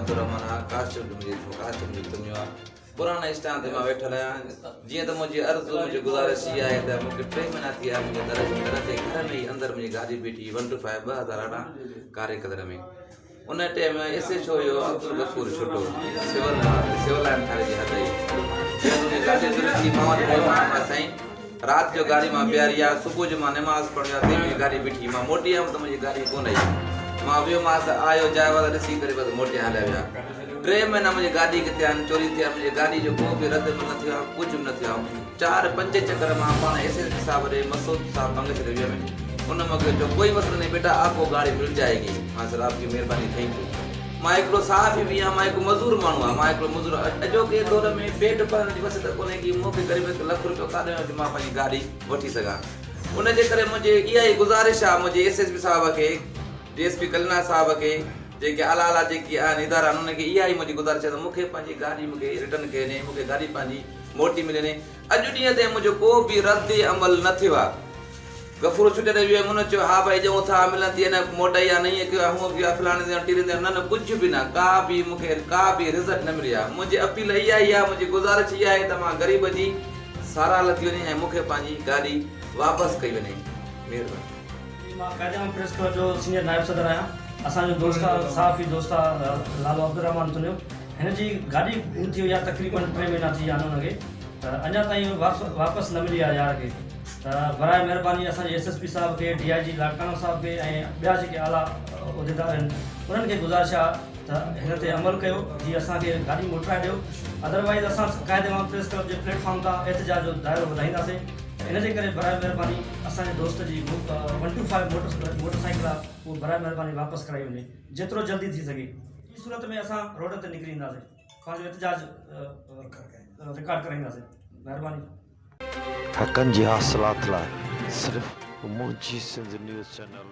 Abdurrahman Qasim तुमियो पुराना stand ते मां वेठल आहियां। जीअं त मुंहिंजी अर्ज़ु मुंहिंजी गुज़ारिश इहा आहे त मूंखे 3 महीना थी विया मुंहिंजे दर जे घर में ई अंदरि मुंहिंजी गाॾी बीठी 125/2018 कारे कदर में। उन टाइम SHO हुयो अब्दुल गफूर छुटो सिविल लाइन थाने जी हद ई मुंहिंजी गाॾी दुरुस्ती मां वटि साईं राति जो गाड़ी मां बीहारी आहे। सुबुह जो मां नमाज़ पढ़ियो आहे मुंहिंजी गाॾी बीठी मां मोटी आयुमि त मुंहिंजी गाॾी कोन आई। मां वियोमांसि आयो जाइ वारा ॾिसी करे बसि मोटे हलिया विया। 3 महीना मुंहिंजी गाॾी किथे आहिनि चोरी थिया मुंहिंजी गाॾी जो को बि रद्द न थियो आहे कुझु बि न थियो आहे। 4-5 चक्कर मां पाण SSP साहब ॾे मसूद साहब मंगश रिव्यू में उन मूंखे जो कोई मसलो नहीं बेटा आपको गाड़ी मिल जाएगी। मां सर आपकी मेहरबानी थैंक यू। मां हिकिड़ो साफ़ बि आहियां मां हिकु मज़दूर माण्हू आहियां मां हिकिड़ो मज़दूर अॼोके दौर में पेट भरण जी बस त कोन्हे की मूंखे क़रीब 1 लख रुपयो काॾे वटि मां पंहिंजी गाॾी वठी सघां। उनजे करे मुंहिंजी इहा ई गुज़ारिश आहे मुंहिंजे SSP साहब खे DSP कलना साहब खे जेके आला जेकी आहिनि इदारा आहिनि उनखे इहा ई मुंहिंजी गुज़ारिश आहे त मूंखे पंहिंजी गाॾी मूंखे रिटर्न कजे मूंखे गाॾी पंहिंजी मोटी मिले। अॼु ॾींहं ताईं मुंहिंजो को बि रद्द अमल न थियो आहे। गफूर छुटे रहियो आहे मुन चयो हा भाई ॾियूं था मिलनि थी न मोटाई आहे नहीं कयो हूअं कयो आहे फलाणे ते टीरे ते न कुझु बि न का बि मूंखे का बि रिज़ल्ट न मिली आहे। मुंहिंजी अपील इहा ई आहे मुंहिंजी गुज़ारिश इहा आहे त मां ग़रीब जी साराह थी वञे ऐं मूंखे पंहिंजी गाॾी वापसि कई वञे। महिरबानी। मां कायदे प्रेस क्लब जो सीनियर नायब सदर आहियां। असांजो दोस्त साफ़ी दोस्त लालो अब्दुर्रहमान तुनियो हिन जी गाॾी गुम थी वई आहे तक़रीबन 3 महीना थी विया आहिनि हुनखे त अञा ताईं वापसि न मिली आहे यार खे। त बराए महिरबानी असांजे SSP साहब खे DIG लाड़काना साहब खे ऐं ॿिया जेके आला उहिदेदार आहिनि उन्हनि खे गुज़ारिश आहे त हिन ते अमल कयो जीअं असांखे गाॾी मोटाए ॾियो। अदरवाइज़ असां कायदे प्रेस क्लब जे प्लेटफॉर्म तां एहतजाज जो दाइरो वधाईंदासीं। इन जे करे बराए महिरबानी असांजे दोस्त जी 125 मोटरसाइकिल आहे उहो बराए महिरबानी वापसि कराई वञे जेतिरो जल्दी थी सघे। ई सूरत में असां रोड ते निकिरी ईंदासीं पंहिंजो एहतजाज रिकॉर्ड कराईंदासीं। महिरबानी। हक़नि जी हासिलात लाइ सिर्फ़ मुंहिंजी सिंध न्यूज़ चैनल